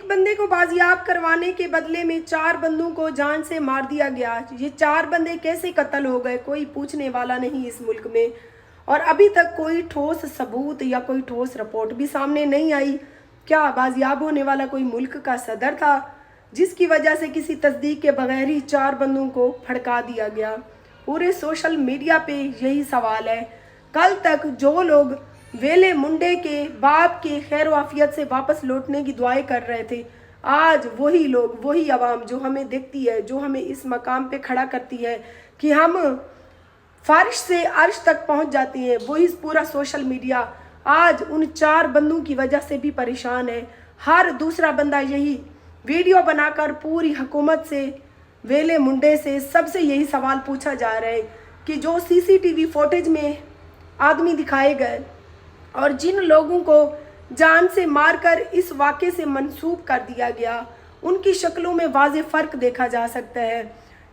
एक बंदे को बाजियाब करवाने के बदले में 4 बंदों को जान से मार दिया गया। ये 4 बंदे कैसे कत्ल हो गए, कोई पूछने वाला नहीं इस मुल्क में। और अभी तक कोई ठोस सबूत या कोई ठोस रिपोर्ट भी सामने नहीं आई। क्या बाजियाब होने वाला कोई मुल्क का सदर था जिसकी वजह से किसी तस्दीक के बगैर ही 4 बंदों को फड़का दिया गया? पूरे सोशल मीडिया पे यही सवाल है। कल तक जो लोग वेले मुंडे के बाप के खैर वाफियत से वापस लौटने की दुआएं कर रहे थे, आज वही लोग, वही आवाम जो हमें देखती है, जो हमें इस मकाम पे खड़ा करती है कि हम फारिश से अर्श तक पहुंच जाती हैं, वही पूरा सोशल मीडिया आज उन 4 बंदों की वजह से भी परेशान है। हर दूसरा बंदा यही वीडियो बनाकर पूरी हुकूमत से, वेले मुंडे से, सबसे यही सवाल पूछा जा रहा है कि जो सीसीटीवी फुटेज में आदमी दिखाए गए और जिन लोगों को जान से मारकर इस वाक़े से मंसूब कर दिया गया, उनकी शक्लों में वाज़ेह फ़र्क देखा जा सकता है।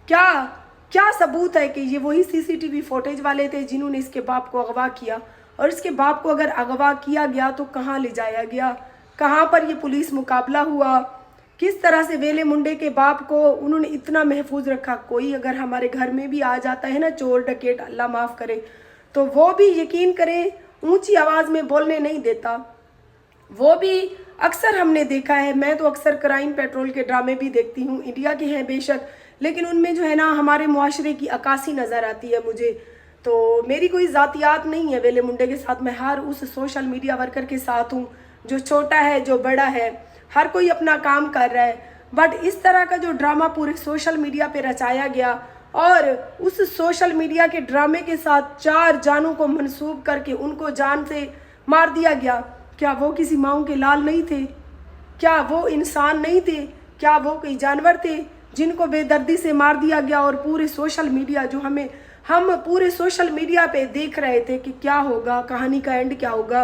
क्या सबूत है कि ये वही सीसीटीवी फुटेज वाले थे जिन्होंने इसके बाप को अगवा किया? और इसके बाप को अगर अगवा किया गया तो कहाँ ले जाया गया, कहाँ पर ये पुलिस मुकाबला हुआ, किस तरह से वेले मुंडे के बाप को उन्होंने इतना महफूज रखा? कोई अगर हमारे घर में भी आ जाता है ना चोर डकैत, अल्लाह माफ़ करे, तो वो भी यकीन करें ऊंची आवाज़ में बोलने नहीं देता। वो भी अक्सर हमने देखा है, मैं तो अक्सर क्राइम पेट्रोल के ड्रामे भी देखती हूँ, इंडिया के हैं बेशक, लेकिन उनमें जो है ना हमारे मुआशरे की अक्कासी नज़र आती है मुझे। तो मेरी कोई ज़ातियात नहीं है वेले मुंडे के साथ, मैं हर उस सोशल मीडिया वर्कर के साथ हूँ जो छोटा है, जो बड़ा है, हर कोई अपना काम कर रहा है। बट इस तरह का जो ड्रामा पूरे सोशल मीडिया पे रचाया गया और उस सोशल मीडिया के ड्रामे के साथ 4 जानों को मंसूब करके उनको जान से मार दिया गया, क्या वो किसी माओ के लाल नहीं थे? क्या वो इंसान नहीं थे? क्या वो कोई जानवर थे जिनको बेदर्दी से मार दिया गया? और पूरे सोशल मीडिया जो हम पूरे सोशल मीडिया पे देख रहे थे कि क्या होगा, कहानी का एंड क्या होगा।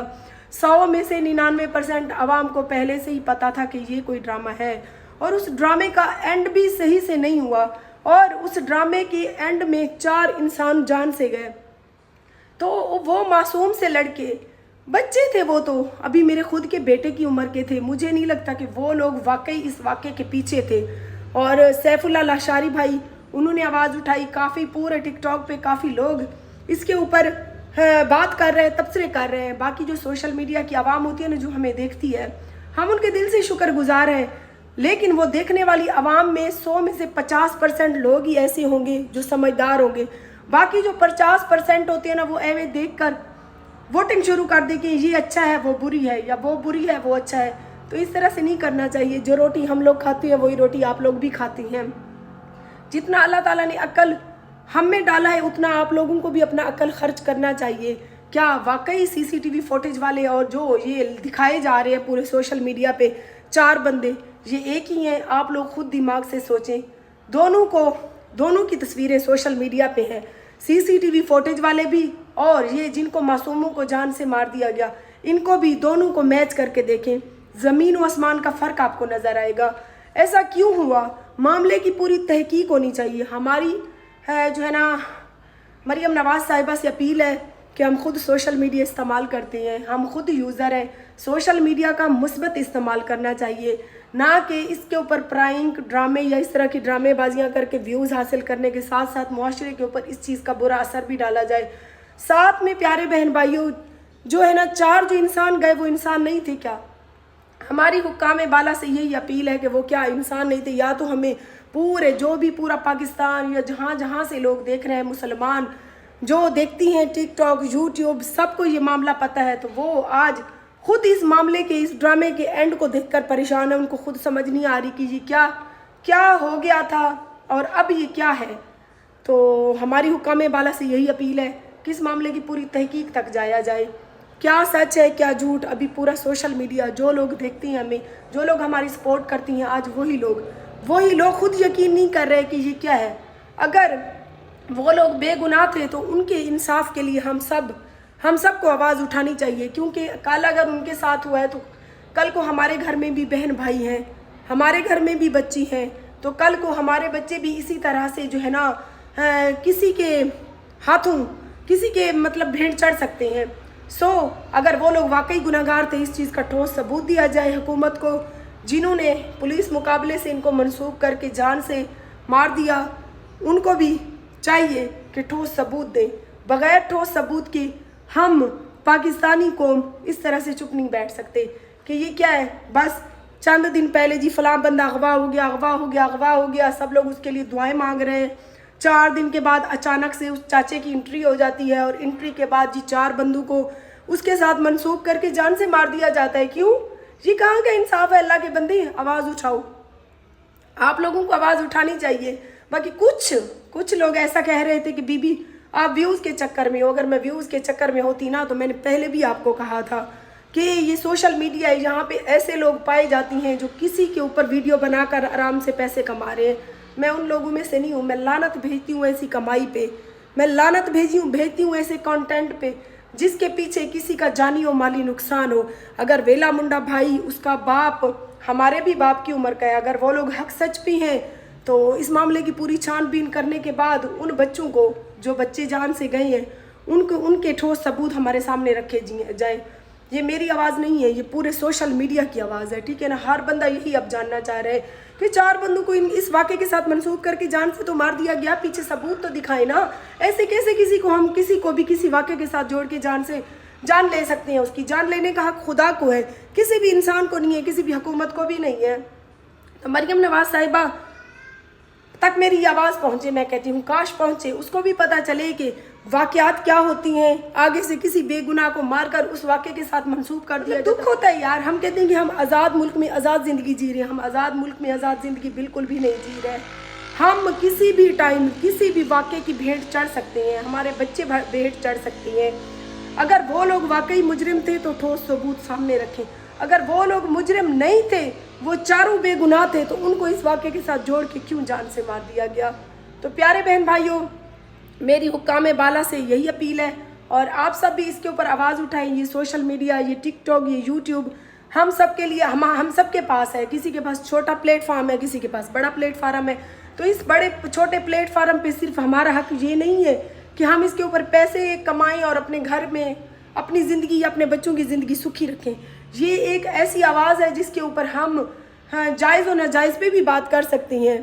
100 में से 99% आवाम को पहले से ही पता था कि ये कोई ड्रामा है और उस ड्रामे का एंड भी सही से नहीं हुआ और उस ड्रामे के एंड में 4 इंसान जान से गए। तो वो मासूम से लड़के बच्चे थे, वो तो अभी मेरे खुद के बेटे की उम्र के थे। मुझे नहीं लगता कि वो लोग वाकई इस वाक़े के पीछे थे। और सैफुल्लाह लाशारी भाई, उन्होंने आवाज़ उठाई, काफ़ी पूरे टिकटॉक पे काफ़ी लोग इसके ऊपर बात कर रहे हैं, तबसरे कर रहे हैं। बाकी जो सोशल मीडिया की आवाम होती है ना, जो हमें देखती है, हम उनके दिल से शुक्रगुजार हैं, लेकिन वो देखने वाली आवाम में 100 में से 50% लोग ही ऐसे होंगे जो समझदार होंगे। बाकी जो 50% होते हैं ना, वो ऐवे देख कर वोटिंग शुरू कर दे कि ये अच्छा है वो बुरी है, या वो बुरी है वो अच्छा है। तो इस तरह से नहीं करना चाहिए। जो रोटी हम लोग खाते हैं वही रोटी आप लोग भी खाती हैं। जितना अल्लाह ताला ने अक्ल हम में डाला है उतना आप लोगों को भी अपना अक्ल खर्च करना चाहिए। क्या वाकई सीसीटीवी फुटेज वाले और जो ये दिखाए जा रहे हैं पूरे सोशल मीडिया पे 4 बंदे ये एक ही हैं? आप लोग खुद दिमाग से सोचें। दोनों की तस्वीरें सोशल मीडिया पे हैं, सीसीटीवी फुटेज वाले भी और ये जिनको मासूमों को जान से मार दिया गया, इनको भी, दोनों को मैच करके देखें, ज़मीन व आसमान का फ़र्क आपको नज़र आएगा। ऐसा क्यों हुआ? मामले की पूरी तहकीक होनी चाहिए। हमारी जो है ना मरियम नवाज़ साहिबा से अपील है कि हम खुद सोशल मीडिया इस्तेमाल करते हैं, हम खुद यूज़र हैं, सोशल मीडिया का मुस्बत इस्तेमाल करना चाहिए, ना कि इसके ऊपर प्राइंक ड्रामे या इस तरह की ड्रामेबाजियाँ करके व्यूज़ हासिल करने के साथ साथ मुआशरे के ऊपर इस चीज़ का बुरा असर भी डाला जाए। साथ में प्यारे बहन भाइयों, जो है ना 4 जो इंसान गए वो इंसान नहीं थे क्या? हमारी हुक्काम बाला से यही अपील है कि वो क्या इंसान नहीं थे? या तो हमें पूरा पाकिस्तान या जहाँ जहाँ से लोग देख रहे हैं, मुसलमान जो देखती हैं टिकटॉक, यूट्यूब, सबको ये मामला पता है, तो वो आज खुद इस मामले के, इस ड्रामे के एंड को देखकर परेशान है। उनको खुद समझ नहीं आ रही कि ये क्या हो गया था और अब ये क्या है। तो हमारी हुक्काम बाला से यही अपील है कि इस मामले की पूरी तहकीक तक जाया जाए, क्या सच है क्या झूठ। अभी पूरा सोशल मीडिया, जो लोग देखती हैं हमें, जो लोग हमारी सपोर्ट करती हैं, आज वही लोग खुद यकीन नहीं कर रहे कि ये क्या है। अगर वो लोग बेगुनाह थे तो उनके इंसाफ के लिए हम सबको आवाज़ उठानी चाहिए, क्योंकि कल अगर उनके साथ हुआ है तो कल को हमारे घर में भी बहन भाई हैं, हमारे घर में भी बच्ची हैं, तो कल को हमारे बच्चे भी इसी तरह से जो है ना किसी के हाथों, किसी के मतलब भेंट चढ़ सकते हैं। अगर वो लोग वाकई गुनहगार थे, इस चीज़ का ठोस सबूत दिया जाए हुकूमत को, जिन्होंने पुलिस मुकाबले से इनको मंसूब करके जान से मार दिया, उनको भी चाहिए कि ठोस सबूत दें। बगैर ठोस सबूत के हम पाकिस्तानी कौम इस तरह से चुप नहीं बैठ सकते कि ये क्या है, बस चंद दिन पहले जी फलां बंदा अगवा हो गया, अगवा हो गया, अगवा हो गया, सब लोग उसके लिए दुआएं मांग रहे हैं। 4 दिन के बाद अचानक से उस चाचे की एंट्री हो जाती है और एंट्री के बाद जी 4 बंदों को उसके साथ मंसूब करके जान से मार दिया जाता है। क्यों? ये कहाँ का इंसाफ है? अल्लाह के बंदे, आवाज़ उठाओ, आप लोगों को आवाज़ उठानी चाहिए। बाकी कुछ लोग ऐसा कह रहे थे कि बीबी आप व्यूज़ के चक्कर में हो। अगर मैं व्यूज़ के चक्कर में होती ना तो मैंने पहले भी आपको कहा था कि ये सोशल मीडिया है, यहाँ पे ऐसे लोग पाए जाती हैं जो किसी के ऊपर वीडियो बनाकर आराम से पैसे कमा रहे हैं। मैं उन लोगों में से नहीं हूँ। मैं लानत भेजती हूँ ऐसी कमाई पे, मैं लानत भेजती हूँ ऐसे कंटेंट पे जिसके पीछे किसी का जानी और माली नुकसान हो। अगर वेला मुंडा भाई, उसका बाप हमारे भी बाप की उम्र का है, अगर वो लोग हक सच भी हैं तो इस मामले की पूरी छानबीन करने के बाद उन बच्चों को, जो बच्चे जान से गए हैं, उनके ठोस सबूत हमारे सामने रखे जाए। ये मेरी आवाज़ नहीं है, ये पूरे सोशल मीडिया की आवाज़ है, ठीक है ना। हर बंदा यही अब जानना चाह रहा है कि 4 बंदों को इस वाक़े के साथ मंसूब करके जान से तो मार दिया गया, पीछे सबूत तो दिखाए ना। ऐसे कैसे किसी को भी किसी वाक़े के साथ जोड़ के जान ले सकते हैं? उसकी जान लेने का हक खुदा को है, किसी भी इंसान को नहीं है, किसी भी हुकूमत को भी नहीं है। तो मरियम नवाज साहिबा तक मेरी आवाज़ पहुँचे, मैं कहती हूँ काश पहुँचे, उसको भी पता चले कि वाक़यात क्या होती हैं। आगे से किसी बेगुनाह को मारकर उस वाक़े के साथ मंसूब कर दिया। दुख होता है यार, हम कहते हैं कि हम आज़ाद मुल्क में आज़ाद ज़िंदगी जी रहे हैं। हम आज़ाद मुल्क में आज़ाद ज़िंदगी बिल्कुल भी नहीं जी रहे। हम किसी भी टाइम किसी भी वाक़े की भेंट चढ़ सकते हैं, हमारे बच्चे भेंट चढ़ सकते हैं। अगर वो लोग वाकई मुजरिम थे तो ठोस सबूत सामने रखें। अगर वो लोग मुजरिम नहीं थे, वो चारों बेगुनाह थे, तो उनको इस वाक़े के साथ जोड़ के क्यों जान से मार दिया गया? तो प्यारे बहन भाइयों, मेरी हुक्काम बाला से यही अपील है और आप सब भी इसके ऊपर आवाज़ उठाएं। ये सोशल मीडिया, ये टिकटॉक, ये यूट्यूब हम सब के लिए, हम सब के पास है। किसी के पास छोटा प्लेटफार्म है, किसी के पास बड़ा प्लेटफार्म है। तो इस बड़े छोटे प्लेटफार्म पे सिर्फ हमारा हक ये नहीं है कि हम इसके ऊपर पैसे कमाएं और अपने घर में अपनी ज़िंदगी या अपने बच्चों की ज़िंदगी सुखी रखें। ये एक ऐसी आवाज़ है जिसके ऊपर हम जायज़ और नाजायज़ पे भी बात कर सकते हैं।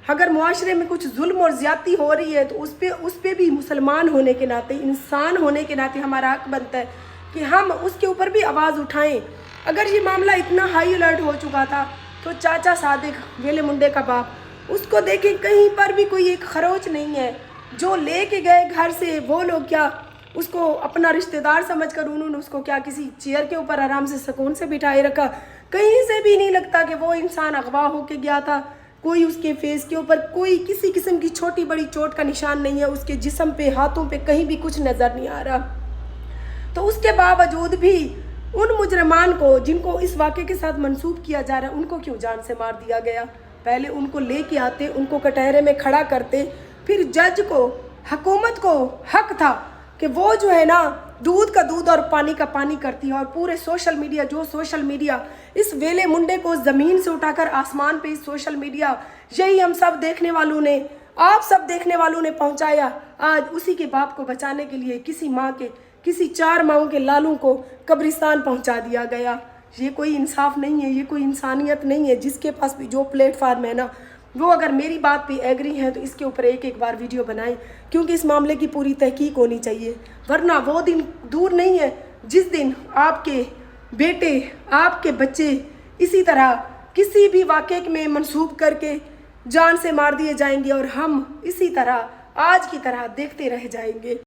अगर मुआशरे में कुछ जुल्म और ज़्यादती हो रही है तो उस पे भी मुसलमान होने के नाते, इंसान होने के नाते हमारा हक बनता है कि हम उसके ऊपर भी आवाज़ उठाएं। अगर ये मामला इतना हाई अलर्ट हो चुका था तो चाचा सादिक, वेले मुंडे का बाप, उसको देखें कहीं पर भी कोई एक खरोच नहीं है। जो लेके गए घर से वो लोग क्या उसको अपना रिश्तेदार समझकर उन्होंने उसको क्या किसी चेयर के ऊपर आराम से सुकून से बिठाए रखा? कहीं से भी नहीं लगता कि वो इंसान अगवा होके गया था। कोई उसके फेस के ऊपर कोई किसी किस्म की छोटी बड़ी चोट का निशान नहीं है, उसके जिस्म पे, हाथों पे कहीं भी कुछ नज़र नहीं आ रहा। तो उसके बावजूद भी उन मुजरमान को जिनको इस वाक़े के साथ मंसूब किया जा रहा है, उनको क्यों जान से मार दिया गया? पहले उनको लेके आते, उनको कटहरे में खड़ा करते, फिर जज को, हुकूमत को हक था कि वो जो है ना दूध का दूध और पानी का पानी करती है। और पूरे सोशल मीडिया इस वेले मुंडे को ज़मीन से उठाकर आसमान पे, इस सोशल मीडिया यही हम सब देखने वालों ने, आप सब देखने वालों ने पहुंचाया। आज उसी के बाप को बचाने के लिए किसी 4 माओं के लालों को कब्रिस्तान पहुंचा दिया गया। ये कोई इंसाफ नहीं है, ये कोई इंसानियत नहीं है। जिसके पास भी जो प्लेटफार्म है ना, वो अगर मेरी बात पे एग्री हैं तो इसके ऊपर एक बार वीडियो बनाएं, क्योंकि इस मामले की पूरी तहकीक होनी चाहिए। वरना वो दिन दूर नहीं है जिस दिन आपके बेटे, आपके बच्चे इसी तरह किसी भी वाक़े में मंसूब करके जान से मार दिए जाएंगे और हम इसी तरह आज की तरह देखते रह जाएंगे।